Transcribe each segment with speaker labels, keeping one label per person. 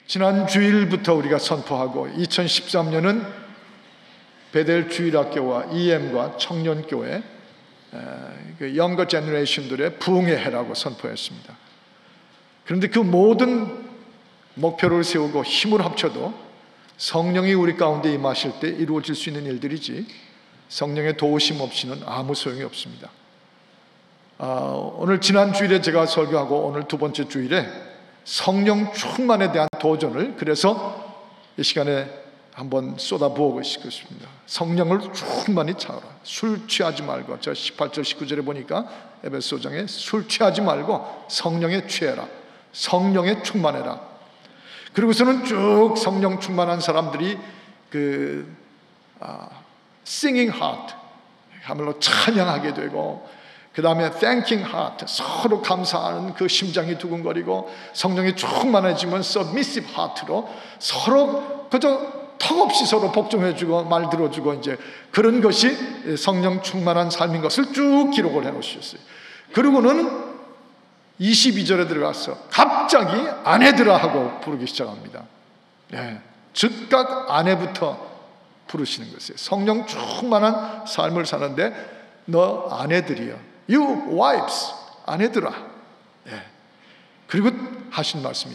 Speaker 1: 지난 주일부터 우리가 선포하고 2013년은 베델 주일학교와 EM과 청년교회 영거 제너레이션들의 부흥의 해라고 선포했습니다. 그런데 그 모든 목표를 세우고 힘을 합쳐도 성령이 우리 가운데 임하실 때 이루어질 수 있는 일들이지 성령의 도우심 없이는 아무 소용이 없습니다. 오늘 지난 주일에 제가 설교하고 오늘 두 번째 주일에 성령 충만에 대한 도전을 그래서 이 시간에 한번 쏟아부어 싶습니다. 성령을 충만히 차오라. 술 취하지 말고, 저 18절 19절에 보니까 에베소서장에 술 취하지 말고 성령에 취해라. 성령에 충만해라. 그리고서는 쭉 성령 충만한 사람들이 singing heart 하물로 찬양하게 되고, 그 다음에 thanking heart 서로 감사하는 그 심장이 두근거리고, 성령이 충만해지면 submissive heart로 서로 그저 턱없이 서로 복종해주고 말 들어주고, 이제 그런 것이 성령 충만한 삶인 것을 쭉 기록을 해놓으셨어요. 그리고는 22절에 들어가서 갑자기 아내들아 하고 부르기 시작합니다. 즉각 아내부터 부르시는 것이에요. 성령 충만한 삶을 사는데 너 아내들이여, you wives, 아내들아. 그리고 하신 말씀이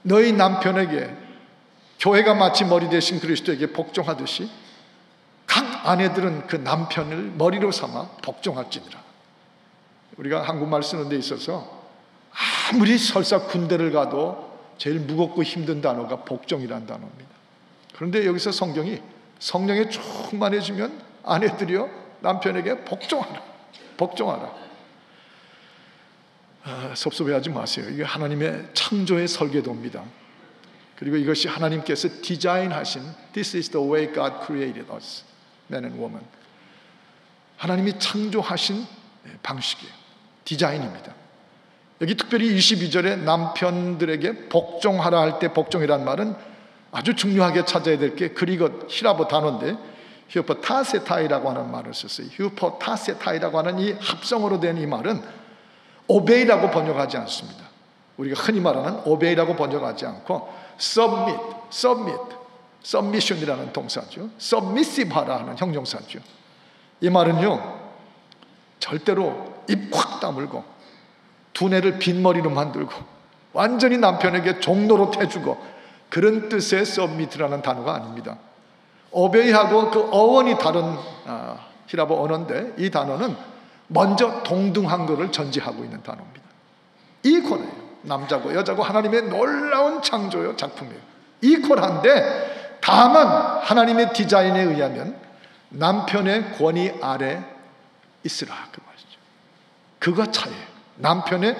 Speaker 1: 너희 남편에게 교회가 마치 머리 대신 그리스도에게 복종하듯이 각 아내들은 그 남편을 머리로 삼아 복종할지니라. 우리가 한국말 쓰는 데 있어서 아무리 설사 군대를 가도 제일 무겁고 힘든 단어가 복종이라는 단어입니다. 그런데 여기서 성경이 성령에 충만해지면 아내들이여 남편에게 복종하라. 복종하라. 섭섭해하지 마세요. 이게 하나님의 창조의 설계도입니다. 그리고 이것이 하나님께서 디자인하신 This is the way God created us, man and woman. 하나님이 창조하신 방식이에요. 디자인입니다. 여기 특별히 22절에 남편들에게 복종하라 할 때 복종이란 말은 아주 중요하게 찾아야 될 게 그리고 히라보 단어인데 휴포타세타이라고 하는 말을 썼어요. 휴포타세타이라고 하는 이 합성어로 된 이 말은 obey라고 번역하지 않습니다. 우리가 흔히 말하는 obey라고 번역하지 않고 submission이라는 동사죠. submissive 하라 하는 형용사죠. 이 말은요, 절대로 입 확 다물고 두뇌를 빈머리로 만들고 완전히 남편에게 종노릇 해주고 그런 뜻의 submit라는 단어가 아닙니다. obey하고 그 어원이 다른 히라보 언어인데, 이 단어는 먼저 동등한 것을 전제하고 있는 단어입니다. 이퀄해요. 남자고 여자고 하나님의 놀라운 창조요 작품이에요. 이퀄한데 다만 하나님의 디자인에 의하면 남편의 권위 아래 있으라 그 말이죠. 그거 차이에요. 남편의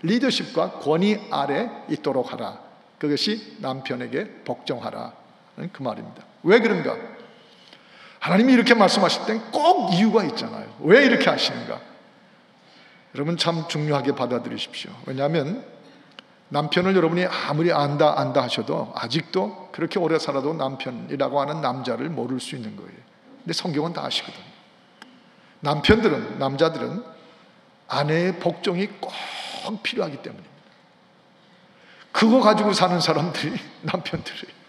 Speaker 1: 리더십과 권위 아래 있도록 하라. 그것이 남편에게 복종하라는 그 말입니다. 왜 그런가? 하나님이 이렇게 말씀하실 땐 꼭 이유가 있잖아요. 왜 이렇게 하시는가? 여러분 참 중요하게 받아들이십시오. 왜냐하면 남편을 여러분이 아무리 안다 하셔도 아직도 그렇게 오래 살아도 남편이라고 하는 남자를 모를 수 있는 거예요. 근데 성경은 다 아시거든요. 남자들은 아내의 복종이 꼭 필요하기 때문입니다. 그거 가지고 사는 사람들이 남편들이에요.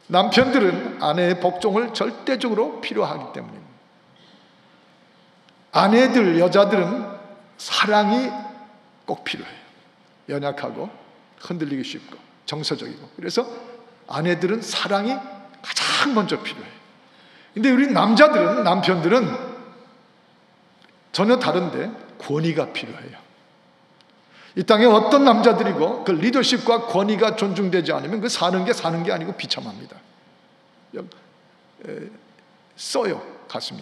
Speaker 1: 남편들은 아내의 복종을 절대적으로 필요하기 때문입니다. 아내들, 여자들은 사랑이 꼭 필요해요. 연약하고 흔들리기 쉽고 정서적이고, 그래서 아내들은 사랑이 가장 먼저 필요해요. 근데 우리 남편들은 전혀 다른데 권위가 필요해요. 이 땅에 어떤 남자들이고 그 리더십과 권위가 존중되지 않으면 그 사는 게 아니고 비참합니다. 써요 가슴이.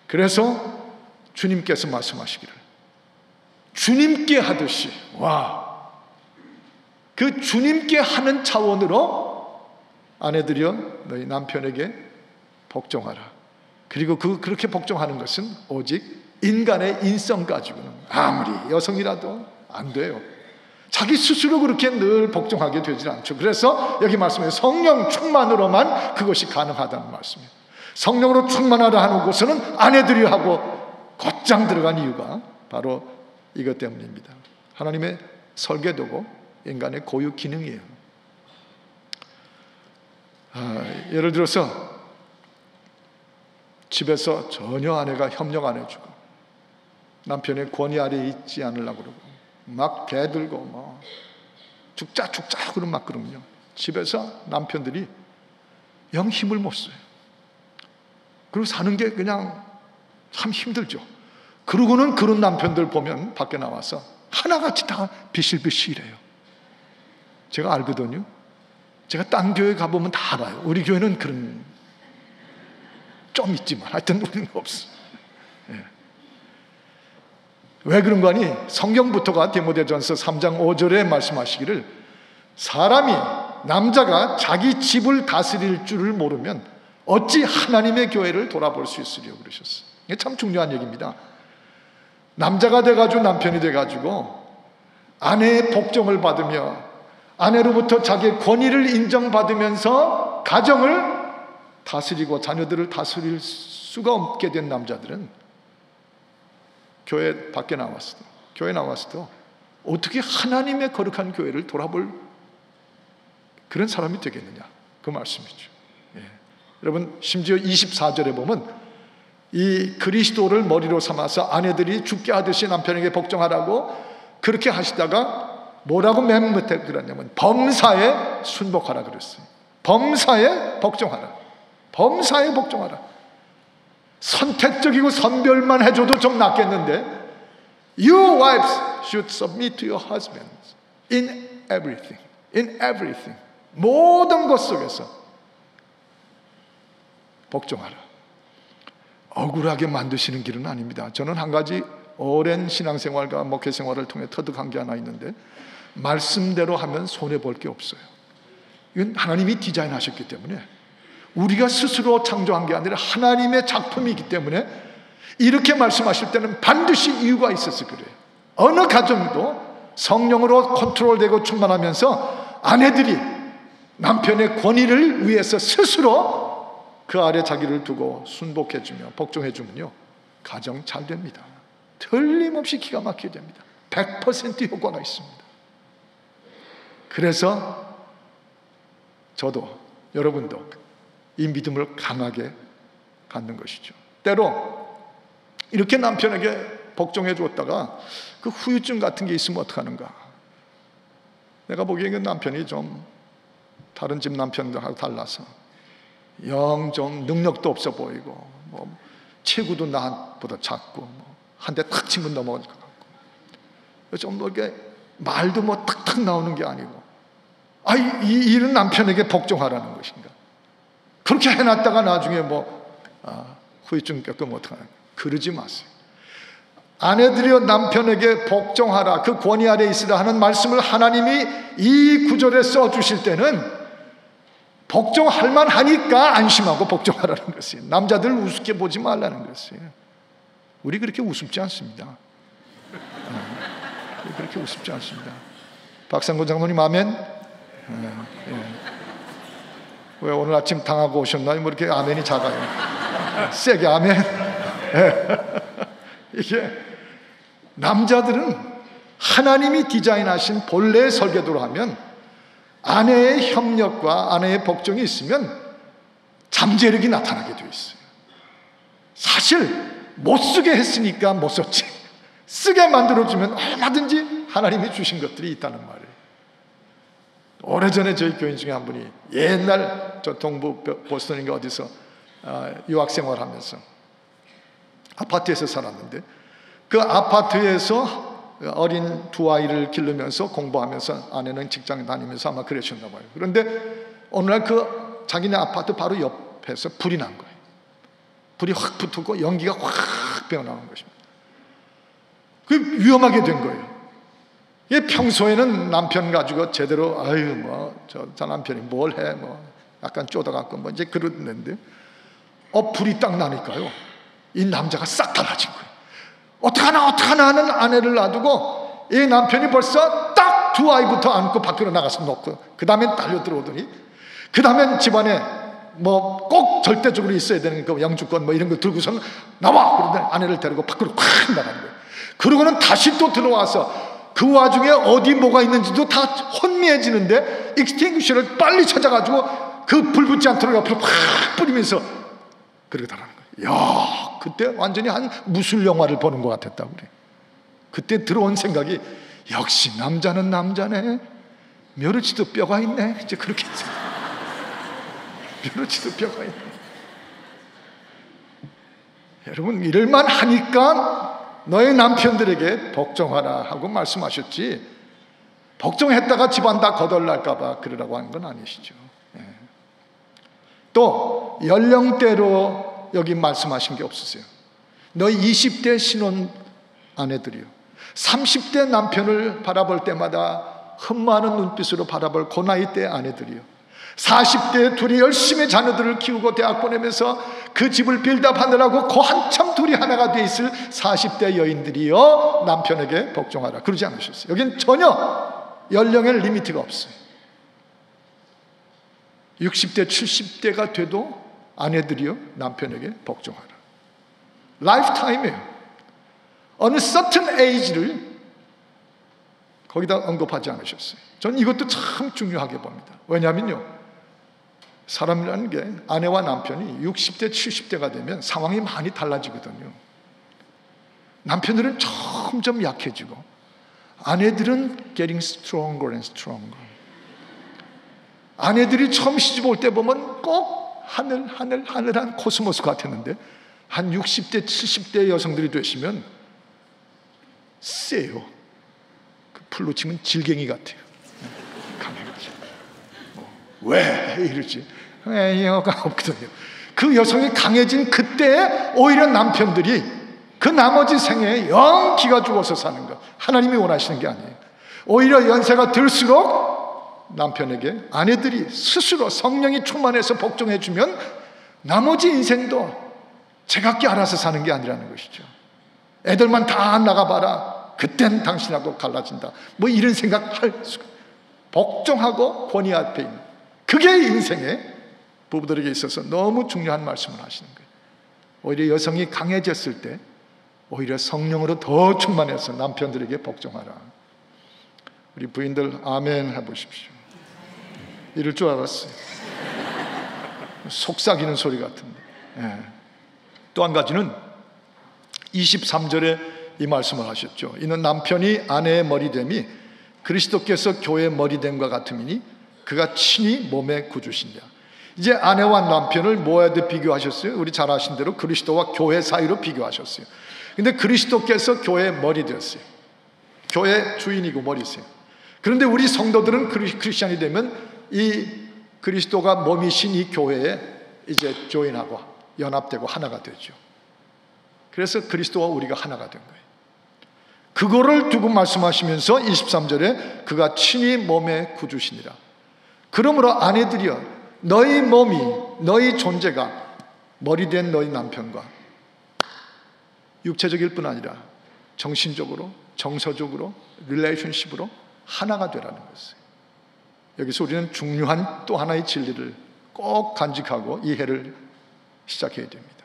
Speaker 1: 그래서 주님께서 말씀하시기를 주님께 하듯이, 그 주님께 하는 차원으로 아내들이여 너희 남편에게 복종하라. 그리고 그렇게 복종하는 것은 오직 인간의 인성 가지고는 아무리 여성이라도 안 돼요. 자기 스스로 그렇게 늘 복종하게 되질 않죠. 그래서 여기 말씀에 성령 충만으로만 그것이 가능하다는 말씀이에요. 성령으로 충만하라 하는 곳에는 아내들이 하고 곧장 들어간 이유가 바로 이것 때문입니다. 하나님의 설계도고 인간의 고유 기능이에요. 예를 들어서 집에서 전혀 아내가 협력 안 해주고 남편의 권위 아래에 있지 않으려고 그러고 막 대들고 뭐 죽자 그러면 막 그러면요, 집에서 남편들이 영 힘을 못 써요. 그리고 사는 게 그냥 참 힘들죠. 그러고는 그런 남편들 보면 밖에 나와서 하나같이 다 비실비실해요. 제가 알거든요. 제가 딴 교회 가보면 다 알아요. 우리 교회는 그런 좀 있지만 하여튼 우리는 없어. 예. 왜 그런 거 아니? 성경부터가 디모데전서 3장 5절에 말씀하시기를 사람이 남자가 자기 집을 다스릴 줄을 모르면 어찌 하나님의 교회를 돌아볼 수 있으리요 그러셨어요. 이게 참 중요한 얘기입니다. 남자가 돼가지고 남편이 돼가지고 아내의 복종을 받으며 아내로부터 자기의 권위를 인정받으면서 가정을 다스리고 자녀들을 다스릴 수가 없게 된 남자들은 교회 밖에 나왔어도, 교회 나왔어도 어떻게 하나님의 거룩한 교회를 돌아볼 그런 사람이 되겠느냐, 그 말씀이죠. 예. 여러분, 심지어 24절에 보면 이 그리스도를 머리로 삼아서 아내들이 죽게 하듯이 남편에게 복종하라고 그렇게 하시다가 뭐라고 맨 밑에 그랬냐면 범사에 순복하라 그랬어요. 범사에 복종하라. 범사에 복종하라. 선택적이고 선별만 해줘도 좀 낫겠는데 You wives should submit to your husbands in everything. In everything. 모든 것 속에서 복종하라. 억울하게 만드시는 길은 아닙니다. 저는 한 가지 오랜 신앙생활과 목회생활을 통해 터득한 게 하나 있는데 말씀대로 하면 손해볼 게 없어요. 이건 하나님이 디자인하셨기 때문에 우리가 스스로 창조한 게 아니라 하나님의 작품이기 때문에 이렇게 말씀하실 때는 반드시 이유가 있어서 그래요. 어느 가정도 성령으로 컨트롤되고 충만하면서 아내들이 남편의 권위를 위해서 스스로 그 아래 자기를 두고 순복해주며 복종해주면요, 가정 잘 됩니다. 틀림없이 기가 막히게 됩니다. 100% 효과가 있습니다. 그래서 저도 여러분도 이 믿음을 강하게 갖는 것이죠. 때로 이렇게 남편에게 복종해 주었다가 그 후유증 같은 게 있으면 어떡하는가. 내가 보기에는 남편이 좀 다른 집 남편들하고 달라서 영 좀 능력도 없어 보이고 뭐 체구도 나보다 작고 뭐 한 대 탁 치면 넘어갈 것 같고 좀 뭐 이렇게 말도 뭐 탁탁 나오는 게 아니고 이런 남편에게 복종하라는 것인가. 그렇게 해놨다가 나중에 후유증 겪으면 어떡하나. 그러지 마세요. 아내들이여 남편에게 복종하라, 그 권위 아래 있으라 하는 말씀을 하나님이 이 구절에 써주실 때는 복종할 만하니까 안심하고 복종하라는 것이에요. 남자들 우습게 보지 말라는 것이에요. 우리 그렇게 우습지 않습니다. 그렇게 우습지 않습니다. 박상권 장로님 아멘. 왜 오늘 아침 당하고 오셨나요? 뭐 이렇게 아멘이 작아요. 세게 아멘. 이게 남자들은 하나님이 디자인하신 본래의 설계도로 하면 아내의 협력과 아내의 복종이 있으면 잠재력이 나타나게 되어 있어요. 사실 못 쓰게 했으니까 못 썼지, 쓰게 만들어주면 얼마든지 하나님이 주신 것들이 있다는 말이에요. 오래전에 저희 교인 중에 한 분이 옛날 저 동부 보스턴인가 어디서 유학생활 하면서 아파트에서 살았는데 그 아파트에서 어린 두 아이를 기르면서 공부하면서 아내는 직장 다니면서 아마 그러셨나 봐요. 그런데 어느 날 그 자기네 아파트 바로 옆에서 불이 난 거예요. 불이 확 붙고 연기가 확 배어나온 것입니다. 그 위험하게 된 거예요. 이게 평소에는 남편 가지고 제대로 저 남편이 뭘 해 약간 쪼다갖고 이제 그러는데 불이 딱 나니까요, 이 남자가 싹 달라진 거예요. 어떡하나 하는 아내를 놔두고 이 남편이 벌써 딱 두 아이부터 안고 밖으로 나가서 놓고 그 다음엔 달려 들어오더니 그 다음엔 집안에 꼭 절대적으로 있어야 되는 그 영주권 이런 거 들고서는 나와! 그러더니 아내를 데리고 밖으로 확 나가는 거예요. 그러고는 다시 또 들어와서 그 와중에 어디 뭐가 있는지도 다 혼미해지는데 익스팅귀셔를 빨리 찾아가지고 그 불 붙지 않도록 옆으로 팍 뿌리면서 그렇게 달하는 거예요. 야, 그때 완전히 한 무술 영화를 보는 것 같았다고 그래. 그때 들어온 생각이 역시 남자는 남자네. 멸치도 뼈가 있네. 이제 그렇게 했어요. 멸치도 뼈가 있네. 여러분, 이럴만 하니까 너의 남편들에게 복종하라 하고 말씀하셨지, 복종했다가 집안 다 거덜날까봐 그러라고 하는 건 아니시죠. 또 연령대로 여기 말씀하신 게 없으세요. 너희 20대 신혼 아내들이요, 30대 남편을 바라볼 때마다 흠모하는 눈빛으로 바라볼 그 나이 때 아내들이요, 40대 둘이 열심히 자녀들을 키우고 대학 보내면서 그 집을 빌드업하느라고 그 한참 둘이 하나가 돼 있을 40대 여인들이요, 남편에게 복종하라 그러지 않으셨어요. 여긴 전혀 연령의 리미트가 없어요. 60대 70대가 돼도 아내들이요, 남편에게 복종하라. 라이프타임이에요. 어느 certain age를 거기다 언급하지 않으셨어요. 저는 이것도 참 중요하게 봅니다. 왜냐하면요, 사람이라는 게 아내와 남편이 60대 70대가 되면 상황이 많이 달라지거든요. 남편들은 점점 약해지고 아내들은 getting stronger and stronger. 아내들이 처음 시집 올 때 보면 꼭 하늘한 코스모스 같았는데 한 60대 70대 여성들이 되시면 세요. 그 풀로 치면 질갱이 같아요. 강해가지고 왜 이러지? 이유가 없거든요. 그 여성이 강해진 그때 오히려 남편들이 그 나머지 생애에 영 기가 죽어서 사는 것, 하나님이 원하시는 게 아니에요. 오히려 연세가 들수록 남편에게 아내들이 스스로 성령이 충만해서 복종해주면 나머지 인생도 제각기 알아서 사는 게 아니라는 것이죠. 애들만 다 나가봐라, 그땐 당신하고 갈라진다, 뭐 이런 생각할 수가. 복종하고 권위 앞에 있는, 그게 인생의 부부들에게 있어서 너무 중요한 말씀을 하시는 거예요. 오히려 여성이 강해졌을 때 오히려 성령으로 더 충만해서 남편들에게 복종하라. 우리 부인들 아멘 해보십시오. 이럴 줄 알았어요. 속삭이는 소리 같은데. 또 한 가지는 23절에 이 말씀을 하셨죠. 이는 남편이 아내의 머리됨이 그리스도께서 교회의 머리됨과 같음이니 그가 친히 몸의 구주시니라. 이제 아내와 남편을 뭐에도 비교하셨어요? 우리 잘 아신 대로 그리스도와 교회 사이로 비교하셨어요. 근데 그리스도께서 교회의 머리 되었어요. 교회 주인이고 머리세요. 그런데 우리 성도들은 크리스찬이 되면 이 그리스도가 몸이신 이 교회에 이제 조인하고 연합되고 하나가 되죠. 그래서 그리스도와 우리가 하나가 된 거예요. 그거를 두고 말씀하시면서 23절에 그가 친히 몸의 구주시니라. 그러므로 아내들이여, 너희 몸이, 너희 존재가 머리된 너희 남편과 육체적일 뿐 아니라 정신적으로, 정서적으로, 릴레이션십으로 하나가 되라는 것이에요. 여기서 우리는 중요한 또 하나의 진리를 꼭 간직하고 이해를 시작해야 됩니다.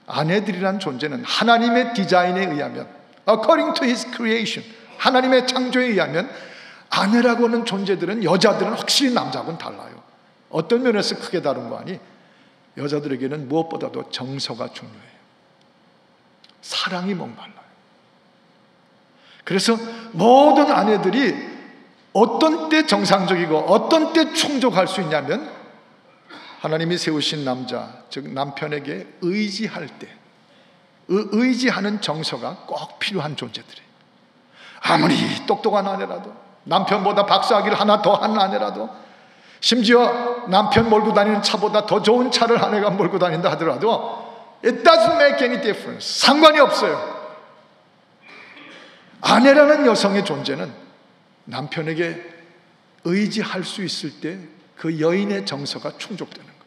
Speaker 1: 아내들이란 존재는 하나님의 디자인에 의하면, according to His creation, 하나님의 창조에 의하면 아내라고 하는 존재들은, 여자들은 확실히 남자하고는 달라요. 어떤 면에서 크게 다른 거 아니? 여자들에게는 무엇보다도 정서가 중요해요. 사랑이 목말라요. 그래서 모든 아내들이 어떤 때 정상적이고 어떤 때 충족할 수 있냐면 하나님이 세우신 남자, 즉 남편에게 의지할 때, 의지하는 정서가 꼭 필요한 존재들이에요. 아무리 똑똑한 아내라도, 남편보다 박사학위를 하나 더 한 아내라도, 심지어 남편 몰고 다니는 차보다 더 좋은 차를 아내가 몰고 다닌다 하더라도 It doesn't make any difference. 상관이 없어요. 아내라는 여성의 존재는 남편에게 의지할 수 있을 때 그 여인의 정서가 충족되는 거예요.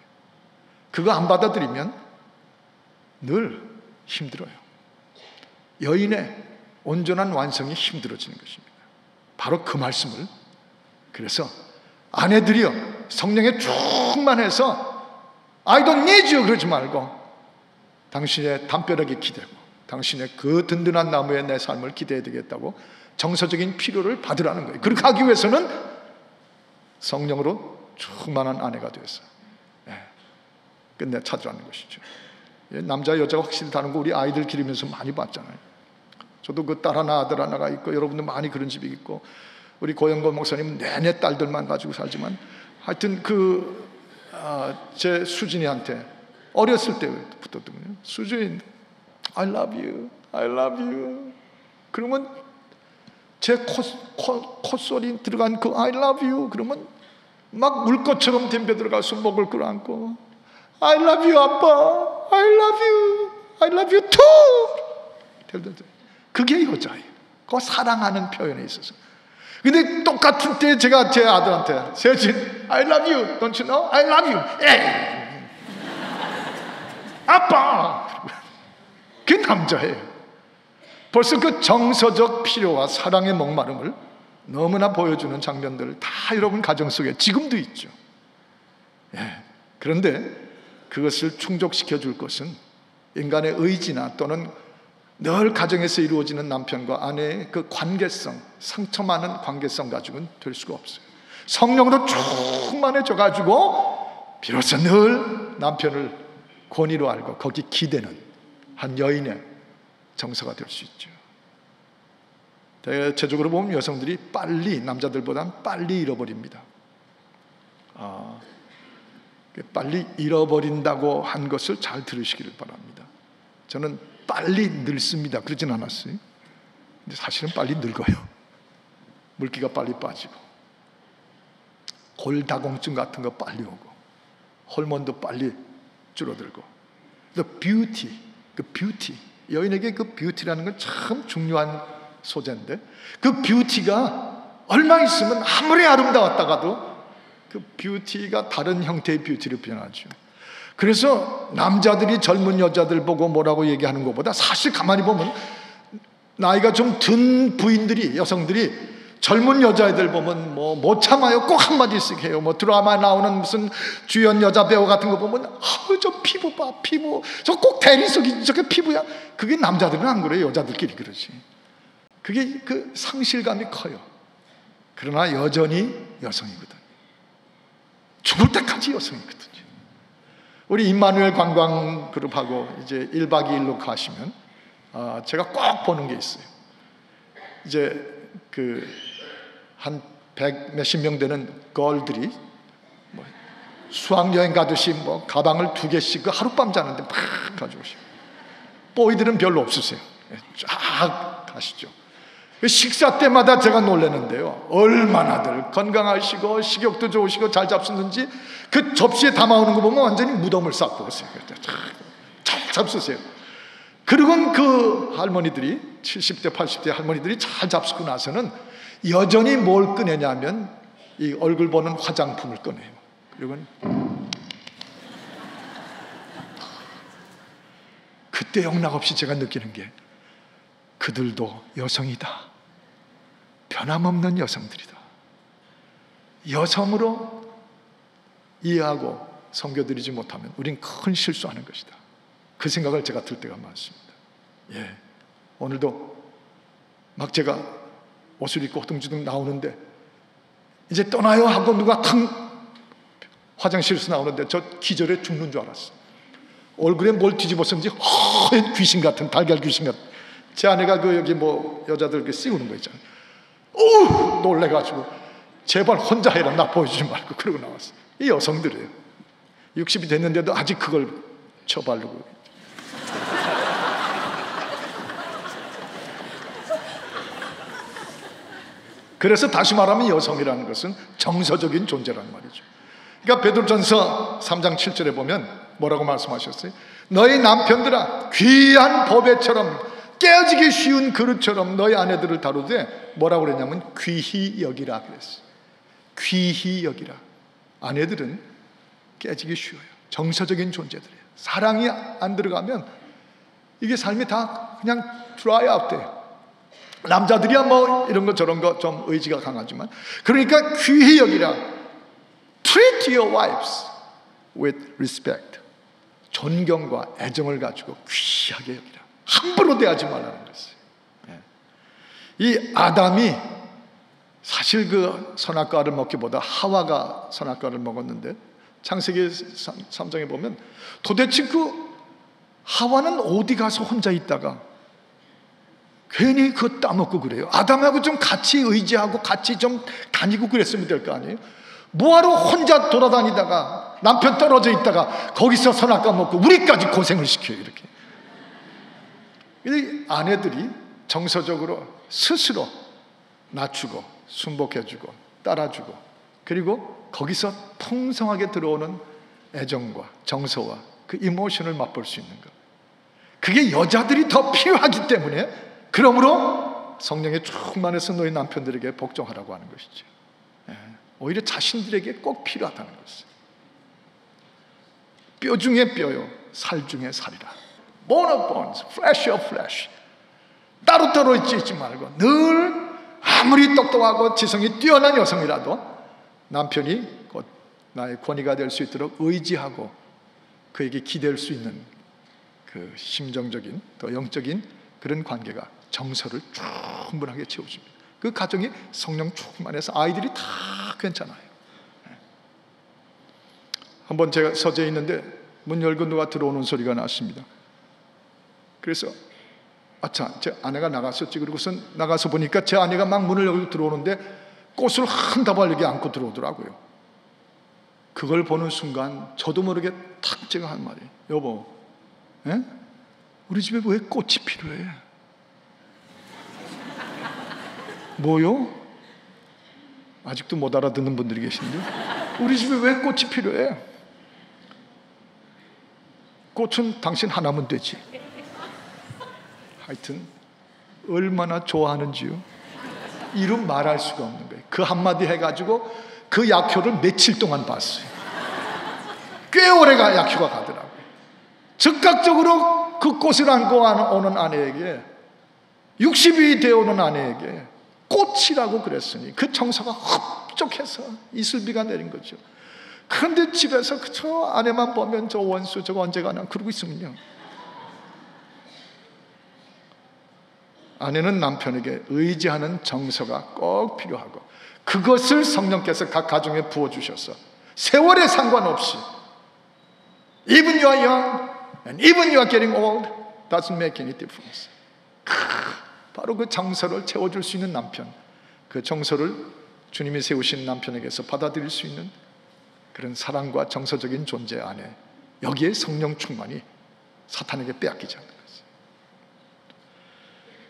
Speaker 1: 그거 안 받아들이면 늘 힘들어요. 여인의 온전한 완성이 힘들어지는 것입니다. 바로 그 말씀을, 그래서 아내들이여 성령에 충만해서 I don't need you 그러지 말고 당신의 담벼락에 기대고 당신의 그 든든한 나무에 내 삶을 기대해야 되겠다고 정서적인 필요를 받으라는 거예요. 그렇게 하기 위해서는 성령으로 충만한 아내가 되어서 끝내 찾으라는 것이죠. 남자 여자가 확실히 다른 거 우리 아이들 기르면서 많이 봤잖아요. 저도 그 딸 하나 아들 하나가 있고, 여러분들 많이 그런 집이 있고, 우리 고영건 목사님은 내내 딸들만 가지고 살지만, 하여튼 제 수진이한테 어렸을 때부터거든요. 수진, I love you, I love you. 그러면 제 콧소리 들어간 그 I love you 그러면 막 물꽃처럼 덤벼 들어가서 목을 끌어안고 I love you 아빠, I love you, I love you too. 그게 여자예요. 그 사랑하는 표현에 있어서. 근데 똑같은 때 제가 제 아들한테 세진 I love you, don't you know? I love you. 에이. 아빠. 그게 남자예요. 벌써 그 정서적 필요와 사랑의 목마름을 너무나 보여주는 장면들 다 여러분 가정 속에 지금도 있죠. 그런데 그것을 충족시켜 줄 것은 인간의 의지나 또는 늘 가정에서 이루어지는 남편과 아내의 그 관계성, 상처 많은 관계성 가지고는 될 수가 없어요. 성령으로 충만해져 가지고 비로소 늘 남편을 권위로 알고 거기 기대는 한 여인의 정서가 될 수 있죠. 대체적으로 보면 여성들이 빨리, 남자들보다는 빨리 잃어버립니다. 빨리 잃어버린다고 한 것을 잘 들으시기를 바랍니다. 저는 빨리 늙습니다 그러진 않았어요. 근데 사실은 빨리 늙어요. 물기가 빨리 빠지고, 골다공증 같은 거 빨리 오고, 호르몬도 빨리 줄어들고. The beauty, 그 뷰티, 여인에게 그 뷰티라는 건 참 중요한 소재인데, 그 뷰티가 얼마 있으면 아무리 아름다웠다가도 그 뷰티가 다른 형태의 뷰티로 변하죠. 그래서 남자들이 젊은 여자들 보고 뭐라고 얘기하는 것보다 사실 가만히 보면 나이가 좀 든 부인들이, 여성들이 젊은 여자애들 보면 못 참아요. 꼭 한마디씩 해요. 드라마에 나오는 무슨 주연 여자 배우 같은 거 보면 저 피부 봐, 피부 저 꼭 대리석이 저게 피부야. 그게 남자들은 안 그래요. 여자들끼리 그러지. 그게 그 상실감이 커요. 그러나 여전히 여성이거든. 죽을 때까지 여성이거든요. 우리 임마누엘 관광 그룹하고 이제 1박 2일로 가시면 제가 꼭 보는 게 있어요. 이제 한 100 몇십 명 되는 걸들이 수학여행 가듯이 가방을 2개씩 하룻밤 자는데 막 가져오시고, 보이들은 별로 없으세요. 쫙 가시죠. 식사 때마다 제가 놀라는데요, 얼마나들 건강하시고 식욕도 좋으시고 잘 잡수는지 그 접시에 담아오는 거 보면 완전히 무덤을 쌓고 오세요. 잘 잡수세요. 그리고 그 할머니들이 70대 80대 할머니들이 잘 잡수고 나서는 여전히 뭘 꺼내냐면 이 얼굴 보는 화장품을 꺼내요. 그리고 그때 영락없이 제가 느끼는 게 그들도 여성이다. 변함없는 여성들이다. 여성으로 이해하고 섬겨드리지 못하면 우린 큰 실수하는 것이다. 그 생각을 제가 들 때가 많습니다. 오늘도 막 제가 옷을 입고 허둥지둥 나오는데 이제 떠나요 하고 누가 탕 화장실에서 나오는데 저 기절해 죽는 줄 알았어요. 얼굴에 뭘 뒤집었는지 허연 귀신 같은, 달걀 귀신 같은. 제 아내가 여기 여자들 이렇게 씌우는 거 있잖아요. 놀래가지고 제발 혼자 해라, 나 보여주지 말고 그러고 나왔어요. 이 여성들이에요. 60이 됐는데도 아직 그걸 쳐바르고. 그래서 다시 말하면 여성이라는 것은 정서적인 존재란 말이죠. 그러니까 베드로전서 3장 7절에 보면 뭐라고 말씀하셨어요? 너희 남편들아 귀한 보배처럼 깨어지기 쉬운 그릇처럼 너희 아내들을 다루되 뭐라고 그랬냐면 귀히 여기라 그랬어요. 귀히 여기라. 아내들은 깨지기 쉬워요. 정서적인 존재들이에요. 사랑이 안 들어가면 이게 삶이 다 그냥 dry out 돼요. 남자들이야 이런 거 저런 거 좀 의지가 강하지만, 그러니까 귀히 여기라. Treat your wives with respect. 존경과 애정을 가지고 귀하게 여기라. 함부로 대하지 말라는 것이에요. 이 아담이 사실 그 선악과를 먹기보다 하와가 선악과를 먹었는데, 창세기 3장에 보면 도대체 그 하와는 어디 가서 혼자 있다가 괜히 그거 따먹고 그래요? 아담하고 좀 같이 의지하고 같이 좀 다니고 그랬으면 될 거 아니에요? 뭐하러 혼자 돌아다니다가 남편 떨어져 있다가 거기서 선악과 먹고 우리까지 고생을 시켜요, 이렇게. 아내들이 정서적으로 스스로 낮추고 순복해주고 따라주고, 그리고 거기서 풍성하게 들어오는 애정과 정서와 그 이모션을 맛볼 수 있는 것, 그게 여자들이 더 필요하기 때문에, 그러므로 성령의 충만해서 너희 남편들에게 복종하라고 하는 것이죠. 오히려 자신들에게 꼭 필요하다는 것이죠. 뼈 중에 뼈요, 살 중에 살이라. Bone of bones, flesh of flesh. 따로따로 있지 말고 늘 아무리 똑똑하고 지성이 뛰어난 여성이라도 남편이 곧 나의 권위가 될 수 있도록 의지하고 그에게 기댈 수 있는 그 심정적인 또 영적인 그런 관계가 정서를 충분하게 채워줍니다. 그 가정이 성령 충만해서 아이들이 다 괜찮아요. 한번 제가 서재에 있는데 문 열고 누가 들어오는 소리가 났습니다. 그래서 아차, 제 아내가 나갔었지. 그러고선 나가서 보니까 제 아내가 막 문을 열고 들어오는데 꽃을 한 다발 여기 안고 들어오더라고요. 그걸 보는 순간 저도 모르게 탁 제가 한 말이, 여보, 우리 집에 왜 꽃이 필요해? 뭐요? 아직도 못 알아듣는 분들이 계신데, 우리 집에 왜 꽃이 필요해? 꽃은 당신 하나면 되지. 하여튼 얼마나 좋아하는지요. 이름 말할 수가 없는 거예요. 그 한마디 해가지고 그 약효를 며칠 동안 봤어요. 꽤 오래가 약효가 가더라고요. 즉각적으로 그 꽃을 안고 오는 아내에게, 60이 되어오는 아내에게 꽃이라고 그랬으니 그 정서가 흡족해서 이슬비가 내린 거죠. 그런데 집에서 저 아내만 보면 저 원수 저거 언제 가나 그러고 있으면요, 아내는 남편에게 의지하는 정서가 꼭 필요하고, 그것을 성령께서 각 가정에 부어주셔서 세월에 상관없이 even you are young and even you are getting old doesn't make any difference. 바로 그 정서를 채워줄 수 있는 남편, 그 정서를 주님이 세우신 남편에게서 받아들일 수 있는 그런 사랑과 정서적인 존재 안에, 여기에 성령 충만이 사탄에게 빼앗기지 않는 것이죠.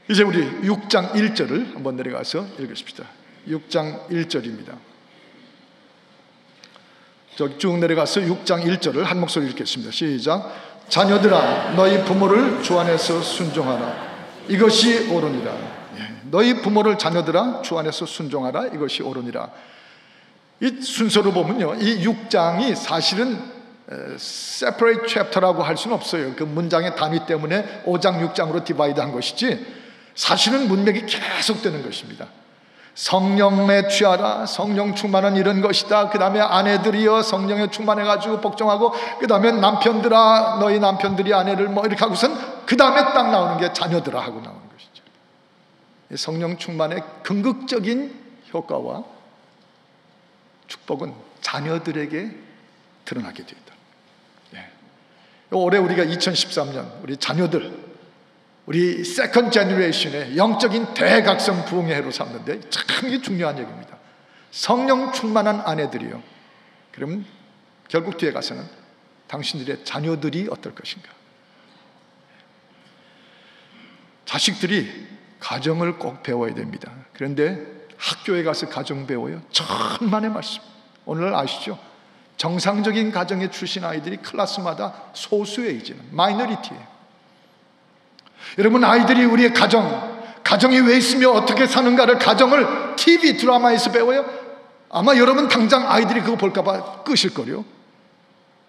Speaker 1: 이제 우리 6장 1절을 한번 내려가서 읽으십시다. 6장 1절입니다. 저기 쭉 내려가서 6장 1절을 한 목소리 읽겠습니다. 시작. 자녀들아, 너희 부모를 주 안에서 순종하라. 이것이 옳으니라. 너희 부모를 자녀들아 주 안에서 순종하라. 이것이 옳으니라. 이 순서로 보면요, 이 6장이 사실은 separate chapter라고 할 수는 없어요. 그 문장의 단위 때문에 5장 6장으로 디바이드 한 것이지, 사실은 문맥이 계속되는 것입니다. 성령에 취하라, 성령 충만은 이런 것이다. 그 다음에 아내들이여 성령에 충만해가지고 복종하고, 그 다음에 남편들아 너희 남편들이 아내를 뭐 이렇게 하고선 그 다음에 딱 나오는 게 자녀들아 하고 나오는 것이죠. 성령 충만의 궁극적인 효과와 축복은 자녀들에게 드러나게 되었다. 올해 우리가 2013년 우리 자녀들, 우리 세컨드 제너레이션의 영적인 대각성 부흥의 해로 삼는데 참 이게 중요한 얘기입니다. 성령 충만한 아내들이요, 그러면 결국 뒤에 가서는 당신들의 자녀들이 어떨 것인가. 자식들이 가정을 꼭 배워야 됩니다. 그런데 학교에 가서 가정 배워요? 천만의 말씀. 오늘 아시죠? 정상적인 가정에 출신 아이들이 클래스마다 소수에 이제는 마이너리티예요. 여러분, 아이들이 우리의 가정이 왜 있으며 어떻게 사는가를, 가정을 TV 드라마에서 배워요? 아마 여러분 당장 아이들이 그거 볼까봐 끄실거려.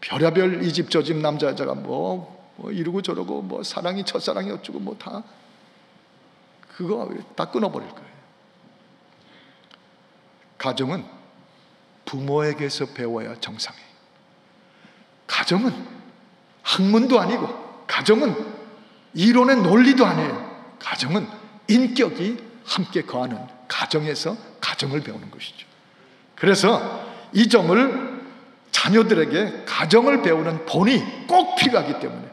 Speaker 1: 별의별 이 집 저 집 남자 여자가 뭐 이러고 저러고 뭐 사랑이 첫사랑이 어쩌고 뭐 다 그거 다 끊어버릴 거예요. 가정은 부모에게서 배워야 정상이에요. 가정은 학문도 아니고, 가정은 이론의 논리도 아니에요. 가정은 인격이 함께 거하는 가정에서 가장 가정을 배우는 것이죠. 그래서 이 점을 자녀들에게 가정을 배우는 본이 꼭 필요하기 때문에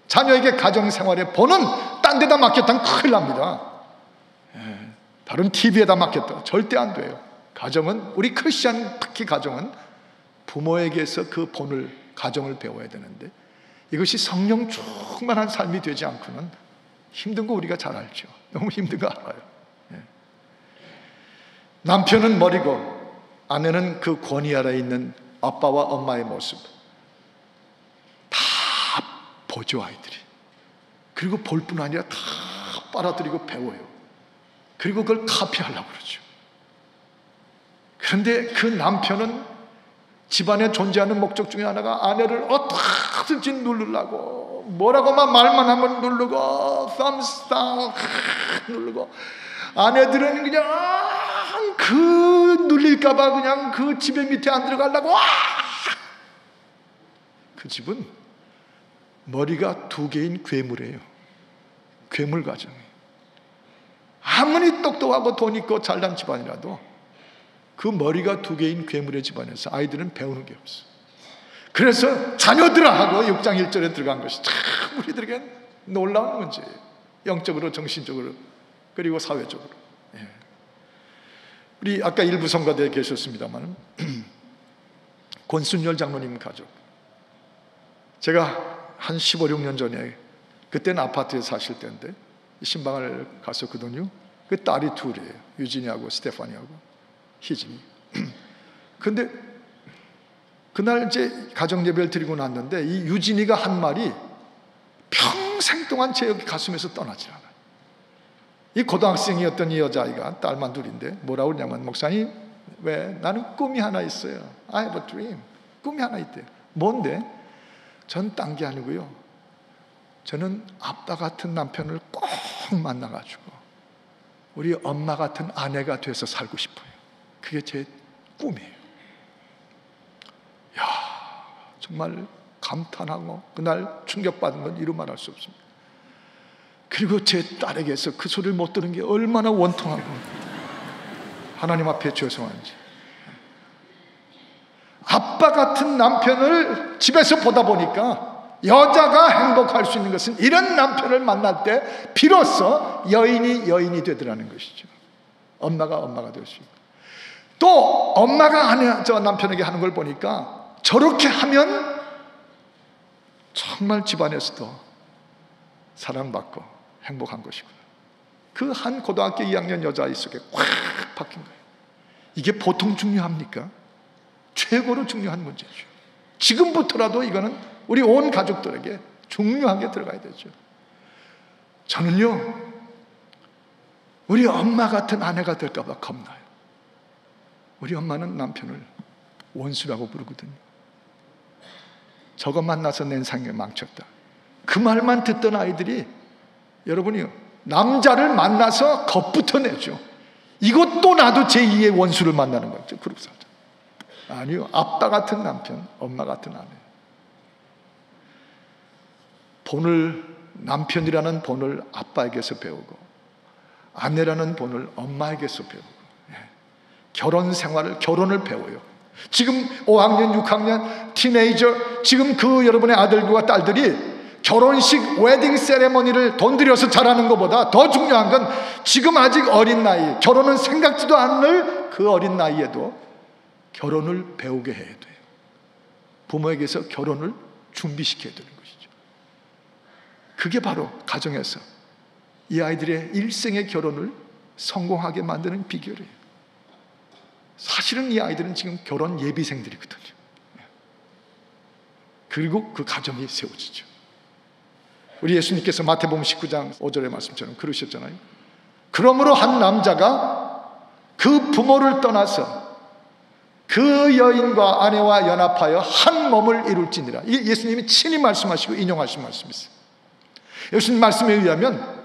Speaker 1: 자녀에게 가정생활의 본은 딴 데다 맡겼다면 큰일 납니다. 다른 TV에다 맡겼다 절대 안 돼요. 가정은, 우리 크리스찬 특히 가정은 부모에게서 그 본을, 가정을 배워야 되는데 이것이 성령 충만한 삶이 되지 않고는 힘든 거 우리가 잘 알죠. 너무 힘든 거 알아요. 남편은 머리고 아내는 그 권위 아래에 있는 아빠와 엄마의 모습 다 보죠, 아이들이. 그리고 볼 뿐 아니라 다 빨아들이고 배워요. 그리고 그걸 카피하려고 그러죠. 그런데 그 남편은 집안에 존재하는 목적 중에 하나가 아내를 어떻게든지 누르려고, 뭐라고만 말만 하면 누르고, 썸스타 누르고, 아내들은 그냥 그 눌릴까봐 그냥 그 집에 밑에 안 들어가려고. 그 집은 머리가 두 개인 괴물이에요. 괴물 가정이에요. 아무리 똑똑하고 돈 있고 잘난 집안이라도 그 머리가 두 개인 괴물의 집안에서 아이들은 배우는 게 없어. 그래서 자녀들아 하고 6장 1절에 들어간 것이 참 우리들에겐 놀라운 문제예요. 영적으로, 정신적으로, 그리고 사회적으로. 우리 아까 일부 성가대에 계셨습니다만 권순열 장로님 가족, 제가 한 15, 16년 전에, 그때는 아파트에 사실 때인데 신방을 갔었거든요. 그 딸이 둘이에요. 유진이하고 스테파니하고 희진이. 근데 그날 이제 가정 예배를 드리고 났는데 이 유진이가 한 말이 평생 동안 제 가슴에서 떠나질 않아요. 이 고등학생이었던 이 여자아이가, 딸만 둘인데 뭐라고 그러냐면, 목사님, 왜? 나는 꿈이 하나 있어요. I have a dream. 꿈이 하나 있대요. 뭔데? 전 딴 게 아니고요, 저는 아빠 같은 남편을 꼭 만나가지고 우리 엄마 같은 아내가 돼서 살고 싶어요. 그게 제 꿈이에요. 야, 정말 감탄하고 그날 충격받은 건 이루 말할 수 없습니다. 그리고 제 딸에게서 그 소리를 못 들은 게 얼마나 원통하고 하나님 앞에 죄송한지. 아빠 같은 남편을 집에서 보다 보니까 여자가 행복할 수 있는 것은 이런 남편을 만날 때 비로소 여인이 되더라는 것이죠. 엄마가 될 수 있고, 또 엄마가 저 남편에게 하는 걸 보니까 저렇게 하면 정말 집안에서도 사랑받고 행복한 것이구나. 그 한 고등학교 2학년 여자아이 속에 꽉 박힌 거예요. 이게 보통 중요합니까? 최고로 중요한 문제죠. 지금부터라도 이거는 우리 온 가족들에게 중요하게 들어가야 되죠. 저는요, 우리 엄마 같은 아내가 될까봐 겁나요. 우리 엄마는 남편을 원수라고 부르거든요. 저거 만나서 내 인생을 망쳤다. 그 말만 듣던 아이들이, 여러분이요, 남자를 만나서 겁부터 내죠. 이것도 나도 제2의 원수를 만나는 거죠. 그룹 사자. 아니요, 아빠 같은 남편, 엄마 같은 아내. 남편이라는 본을 아빠에게서 배우고 아내라는 본을 엄마에게서 배우고, 결혼을 배워요. 지금 5학년, 6학년, 티네이저, 지금 그 여러분의 아들과 딸들이 결혼식 웨딩 세레머니를 돈 들여서 잘하는 것보다 더 중요한 건 지금 아직 어린 나이, 결혼은 생각지도 않을 그 어린 나이에도 결혼을 배우게 해야 돼요. 부모에게서 결혼을 준비시켜야 되는 것이죠. 그게 바로 가정에서 이 아이들의 일생의 결혼을 성공하게 만드는 비결이에요. 사실은 이 아이들은 지금 결혼 예비생들이거든요. 그리고 그 가정이 세워지죠. 우리 예수님께서 마태복음 19장 5절의 말씀처럼 그러셨잖아요. 그러므로 한 남자가 그 부모를 떠나서 그 여인과 아내와 연합하여 한 몸을 이룰지니라. 이 예수님이 친히 말씀하시고 인용하신 말씀이 있어요. 예수님 말씀에 의하면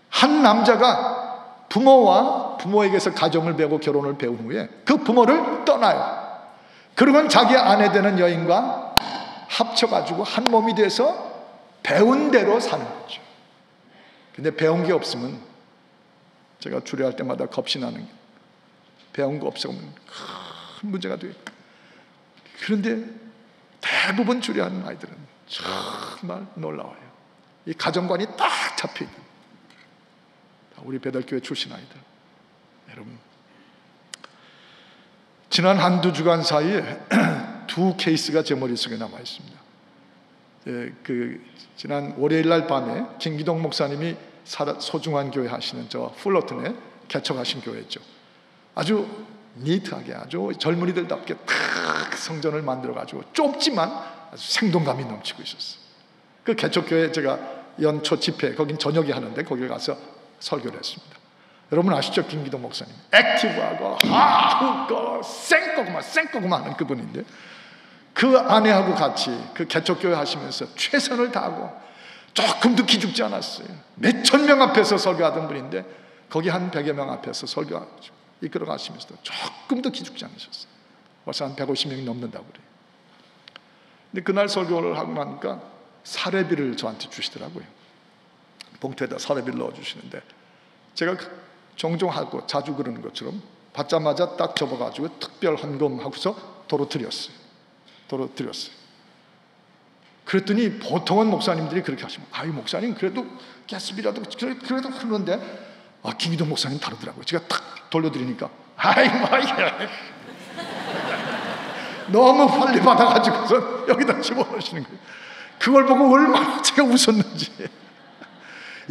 Speaker 1: 한 남자가 부모에게서 가정을 배우고 결혼을 배운 후에 그 부모를 떠나요. 그러면 자기 아내 되는 여인과 합쳐가지고 한 몸이 돼서 배운 대로 사는 거죠. 근데 배운 게 없으면, 제가 주례할 때마다 겁이 나는 게, 배운 거 없으면 큰 문제가 돼요. 그런데 대부분 주례하는 아이들은 정말 놀라워요. 이 가정관이 딱 잡혀있는, 우리 배달교회 출신 아이들. 여러분, 지난 한두 주간 사이에 두 케이스가 제 머릿속에 남아있습니다. 지난 월요일날 밤에 김기동 목사님이 소중한 교회 하시는 저 풀러튼에 개척하신 교회죠. 아주 니트하게, 아주 젊은이들답게 탁 성전을 만들어가지고 좁지만 아주 생동감이 넘치고 있었어요. 그 개척교회 제가 연초 집회, 거긴 저녁에 하는데 거기 가서 설교를 했습니다. 여러분 아시죠? 김기동 목사님 액티브하고 하고 쌩꺼구만 하는 그분인데, 그 아내하고 같이 그 개척교회 하시면서 최선을 다하고 조금도 기죽지 않았어요. 몇천 명 앞에서 설교하던 분인데 거기 한 100여 명 앞에서 이끌어 가시면서도 조금도 기죽지 않으셨어요. 벌써 한 150명이 넘는다고 그래요. 근데 그날 설교를 하고 나니까 사례비를 저한테 주시더라고요. 봉투에다 사례비를 넣어주시는데, 제가 종종 하고 자주 그러는 것처럼 받자마자 딱 접어가지고 특별 헌금하고서 도로 드렸어요. 그랬더니 보통은 목사님들이 그렇게 하시면, 아유 목사님 그래도 가스비라도 그래도 그러는데, 김기동 목사님 다르더라고요. 제가 탁 돌려드리니까 아이고 너무 빨리 받아가지고서 여기다 집어넣으시는 거예요. 그걸 보고 얼마나 제가 웃었는지.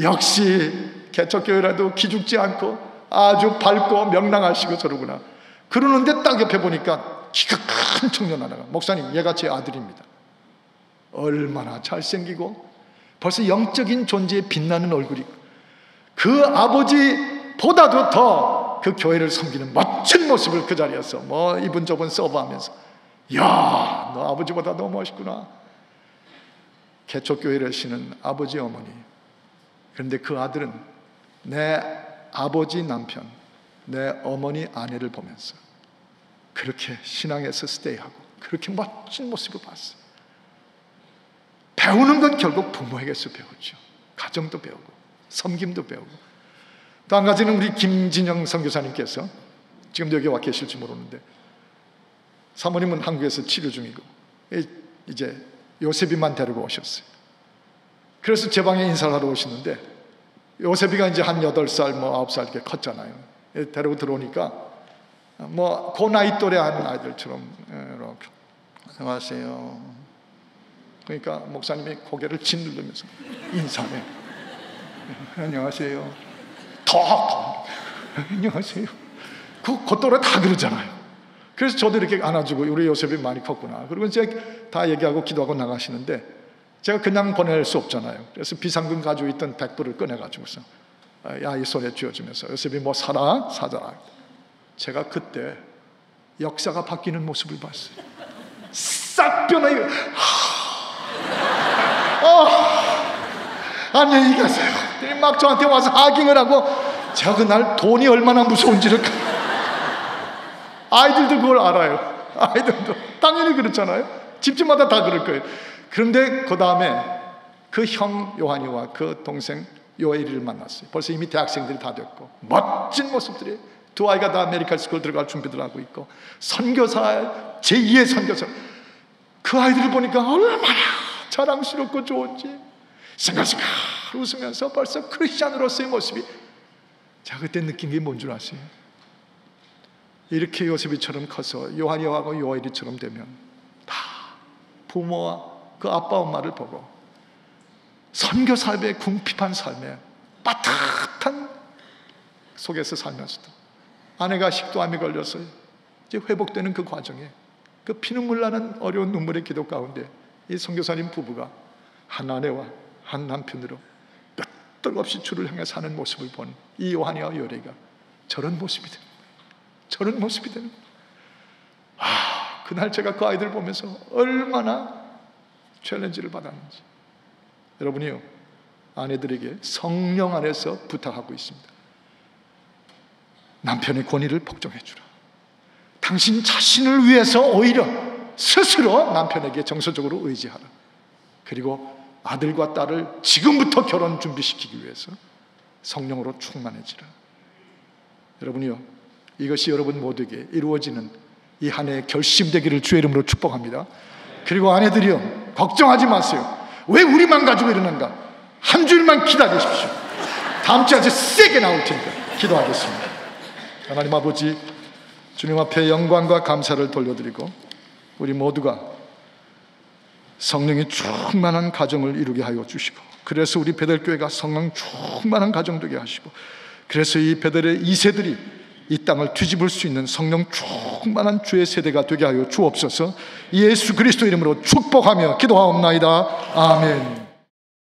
Speaker 1: 역시 개척교회라도 기죽지 않고 아주 밝고 명랑하시고 저러구나. 그러는데 딱 옆에 보니까 키가 큰 청년 하나가, 목사님 얘가 제 아들입니다. 얼마나 잘생기고 벌써 영적인 존재에 빛나는 얼굴이, 그 아버지보다도 더 그 교회를 섬기는 멋진 모습을 그 자리에서 뭐 이분 저분 서브하면서, 야, 너 아버지보다 더 멋있구나. 개척교회를 하시는 아버지 어머니. 그런데 그 아들은 내 아버지 남편, 내 어머니 아내를 보면서 그렇게 신앙에서 스테이하고 그렇게 멋진 모습을 봤어요. 배우는 건 결국 부모에게서 배우죠. 가정도 배우고 섬김도 배우고. 또 한 가지는 우리 김진영 선교사님께서 지금도 여기 와 계실지 모르는데, 사모님은 한국에서 치료 중이고 이제 요셉이만 데리고 오셨어요. 그래서 제 방에 인사를 하러 오시는데, 요셉이가 이제 한 8살 뭐 9살 이렇게 컸잖아요. 데리고 들어오니까 뭐 그 나이 또래 하는 아이들처럼 이렇게 안녕하세요. 그러니까 목사님이 고개를 짓누르면서 인사해. 안녕하세요. 더 안녕하세요. 그 또래 다 그러잖아요. 그래서 저도 이렇게 안아주고, 우리 요셉이 많이 컸구나. 그리고 이제 다 얘기하고 기도하고 나가시는데, 제가 그냥 보낼 수 없잖아요. 그래서 비상금 가지고 있던 100불을 꺼내가지고서 야, 이 손에 쥐어주면서, 요셉이 뭐 사잖아. 제가 그때 역사가 바뀌는 모습을 봤어요. 싹 변해요. 안녕히 가세요. 막 저한테 와서 하깅을 하고, 제가 그날 돈이 얼마나 무서운지를 아이들도 그걸 알아요. 아이들도 당연히 그렇잖아요. 집집마다 다 그럴 거예요. 그런데 그 다음에 그 형 요한이와 그 동생 요엘이를 만났어요. 벌써 이미 대학생들이 다 됐고 멋진 모습들이, 두 아이가 다 메디컬 스쿨 들어갈 준비들 하고 있고, 선교사, 제2의 선교사. 그 아이들을 보니까 얼마나 자랑스럽고 좋은지 생각생각 웃으면서 벌써 크리스찬으로서의 모습이, 제가 그때 느낀 게 뭔 줄 아세요? 이렇게 요셉이처럼 커서 요한이하고 요엘이처럼 되면 다 부모와 그 아빠 엄마를 보고 선교 삶의 궁핍한 삶에 빠듯한 속에서 살면서도, 아내가 식도암에 걸려서 이제 회복되는 그 과정에 그 피눈물 나는 어려운 눈물의 기도 가운데 이 선교사님 부부가 한 아내와 한 남편으로 끄떡없이 주를 향해 사는 모습을 본 이 요한이와 요레가 저런 모습이 되는 거예요. 그날 제가 그 아이들 보면서 얼마나 챌린지를 받았는지. 여러분이요, 아내들에게 성령 안에서 부탁하고 있습니다. 남편의 권위를 복종해 주라. 당신 자신을 위해서 오히려 스스로 남편에게 정서적으로 의지하라. 그리고 아들과 딸을 지금부터 결혼 준비시키기 위해서 성령으로 충만해지라. 여러분이요, 이것이 여러분 모두에게 이루어지는 이 한 해 결심되기를 주의 이름으로 축복합니다. 그리고 아내들이요, 걱정하지 마세요. 왜 우리만 가지고 이러는가? 한 주일만 기다리십시오. 다음 주에 아주 세게 나올 테니까 기도하겠습니다. 하나님 아버지, 주님 앞에 영광과 감사를 돌려드리고 우리 모두가 성령이 충만한 가정을 이루게 하여 주시고, 그래서 우리 베델교회가 성령 충만한 가정 되게 하시고, 그래서 이 베델의 2세들이 이 땅을 뒤집을 수 있는 성령 충만한 주의 세대가 되게 하여 주옵소서. 예수 그리스도 이름으로 축복하며 기도하옵나이다. 아멘.